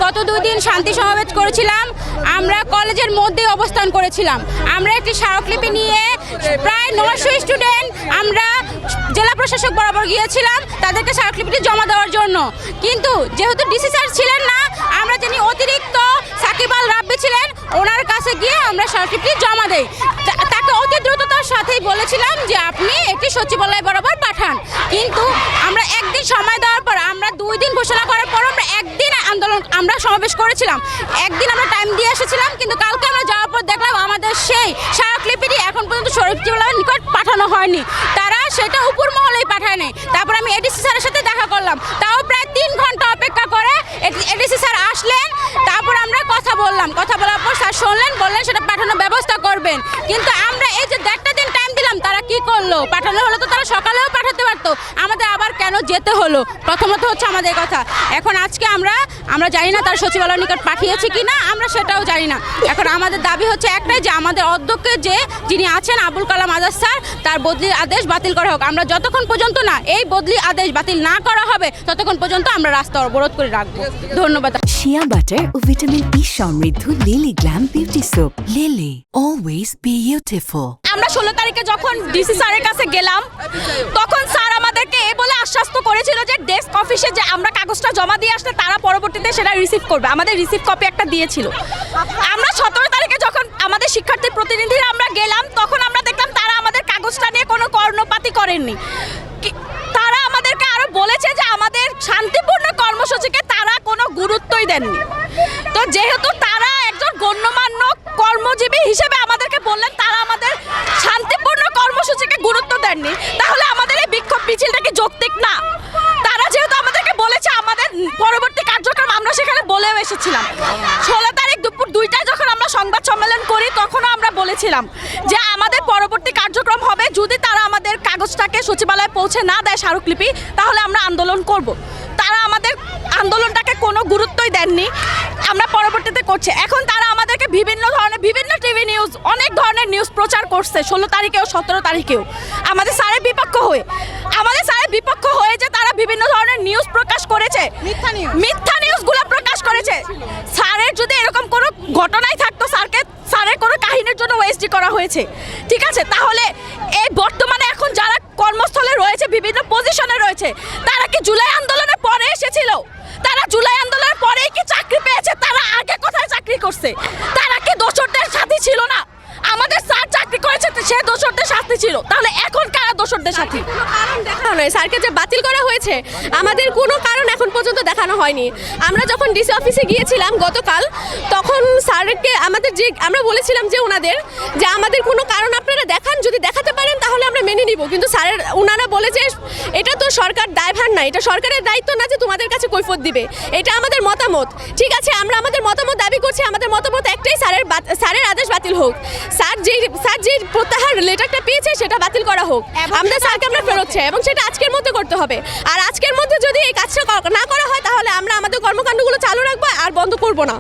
গত 2 দিন শান্তি সমাবেশ করেছিলাম। আমরা কলেজের মধ্যে অবস্থান করেছিলাম। আমরা একটি স্মারকলিপি নিয়ে প্রায় 900 স্টুডেন্ট আমরা জেলা প্রশাসক বরাবর গিয়েছিলাম তাদেরকে স্মারকলিপিটি জমা দেওয়ার জন্য। কিন্তু যেহেতু ডিসি স্যার ছিলেন না, আমরা যিনি অতিরিক্ত সাকিব আল রাব্বি ছিলেন ওনার কাছে গিয়ে আমরা স্মারকলিপিটি জমা দেই। তাকে অতি দ্রুততার সাথেই বলেছিলাম যে আপনি একটি সচিবালয় বরাবর পাঠান। কিন্তু আমরা একদিন সময় দেওয়ার পর, আমরা 2 দিন ঘোষণা করার পর আমরা একদিন আন্দোলন আমরা সমাবেশ করেছিলাম, একদিন আমরা টাইম দিয়ে এসেছিলাম। কিন্তু কালকে আমরা যাওয়ার পর দেখলাম আমাদের সেই স্মারকলিপিটি এখন পর্যন্ত সচিবালয়ের নিকট পাঠানো হয়নি, তারা সেটা উপর মহলেই পাঠায়নি। তারপর আমি এডিসি স্যারের সাথে দেখা করলাম, তাও প্রায় 3 ঘন্টা অপেক্ষা করে এডিসি স্যার আসলেন। তারপর আমরা কথা বললাম, কথা বলার পর স্যার শুনলেন, বললেন সেটা পাঠানোর ব্যবস্থা করবেন। কিন্তু আমরা এই যে 1.5 দিন টাইম দিলাম, তারা কি করলো? পাঠানো হলো তো তারা সকালেও পাঠাতে পারতো, আমাদের আবার কেন যেতে হলো? প্রথমত হচ্ছে আমাদের কথা। এখন আজকে আমরা জানি না তার সচিবালয়ের নিকট পাঠিয়েছে কিনা, আমরা সেটাও জানি না। এখন আমাদের দাবি হচ্ছে একটাই, যে আমাদের অধ্যক্ষের যিনি আছেন আবুল কালাম আজাদ স্যার, তার বদলির আদেশ বাতিল করা হোক। আমরা যতক্ষণ পর্যন্ত না এই বদলি আদেশ বাতিল না করা হবে ততক্ষণ পর্যন্ত আমরা রাস্তা অবরোধ করে রাখবো। ধন্যবাদ। শিয়া বাটার ও ভিটামিন ই সমৃদ্ধ lily glam beauty soap. Lily, always beautiful. আমরা 16 তারিখে যখন ডিসি স্যারের কাছে গেলাম তখন স্যার আমাদেরকে এই বলে আশ্বস্ত করেছিল যে ডেস্ক অফিসে যে আমরা কাগজটা জমা দিয়ে আসলে তারা পরবর্তীতে সেটা রিসিভ করবে। আমাদের রিসিভ কপি একটা দিয়েছিল। আমরা 17 তারিখে যখন আমাদের শিক্ষার্থী প্রতিনিধিরা আমরা গেলাম তখন আমরা দেখলাম তারা আমাদের কাগজটা নিয়ে কোনো কর্ণপাতই করেননি। তারা আমাদেরকে আরো বলেছে যে আমাদের শান্তিপূর্ণ কর্মসূচিকে তারা কোনো গুরুত্বই দেননি। তো যেহেতু তারা একজন গণ্যমান্য কর্মজীবী হিসেবে আমাদেরকে বললেন তারা আমাদের শান্তিপূর্ণ কর্মসূচিকে গুরুত্ব দেননি, তাহলে আমাদের এই বিক্ষোভ মিছিলটা কি যৌক্তিক না? তারা যেহেতু আমাদেরকে বলেছে আমাদের পরবর্তী কার্যক্রম আমরা সেখানে বলেও এসেছিলাম। 16 তারিখ দুপুর 2টায় যখন আমরা সংবাদ সম্মেলন করি তখনও আমরা বলেছিলাম যে আমাদের পরবর্তী কার্যক্রম হবে যদি তারা আমাদের কাগজটাকে সচিবালয়ে পৌঁছে না দেয় স্মারকলিপি, তাহলে আমরা আন্দোলন করব। তারা আমাদের আন্দোলনটাকে কোনো গুরুত্বই দেননি, আমরা পরবর্তীতে করছি। এখন তারা আমাদেরকে বিভিন্ন টিভি নিউজ অনেক ধরনের নিউজ প্রচার করছে 16 তারিখেও 17 তারিখেও আমাদের স্যারের বিপক্ষ হয়ে যে তারা বিভিন্ন ধরনের নিউজ প্রকাশ করেছে, মিথ্যা নিউজগুলো প্রকাশ করেছে। স্যারের যদি এরকম কোনো ঘটনাই থাকতো স্যারের কোনো কাহিনীর জন্য ওএসডি করা হয়েছে, ঠিক আছে, তাহলে এই বর্তমানে এখন যারা কর্মস্থলে রয়েছে বিভিন্ন পজিশনে রয়েছে তারা কি জুলাই আন্দোলনের পরে এসেছিল? তারা জুলাই আন্দোলনের পরেই কি চাকরি পেয়েছে? তারা আগে কোথায় চাকরি করছে? তারা কি দোসরদের সাথী ছিল না? আমাদের স্যার চাকরি করেছে সে দোসরদের সাথী ছিল, তাহলে এখন কারা দোসরদের সাথী? স্যারকে যে বাতিল করা হয়েছে আমাদের কোনো কারণ এখন পর্যন্ত দেখানো হয়নি। আমরা যখন ডিসি অফিসে গিয়েছিলাম গতকাল তখন স্যারকে আমরা বলেছিলাম যে ওনাদের যে আমাদের কোনো কারণ আপনারা দেখান, যদি দেখাতে পারেন তাহলে আমরা মেনে নিব, কিন্তু ওনারা বলে যে এটা তো সরকার দায়ভার না, এটা সরকারের দায়িত্ব না যে তোমাদের কাছে কৈফিয়ত দিবে, এটা আমাদের মতামত। ঠিক আছে, আমরা আমাদের মতামত দাবি করছি, আমাদের মতামত একটাই, স্যারের আদেশ বাতিল হোক। স্যার যে প্রত্যাহার লেটারটা পেয়েছে সেটা বাতিল করা হোক, আমরা স্যারকে আমরা ফেরত চাই এবং সেটা আজকের মধ্যে করতে হবে। আর আজকের মধ্যে যদি এই কাজটা না করা হয় তাহলে আমরা আমাদের কর্মকাণ্ডগুলো চালু রাখবো আর বন্ধ করব না।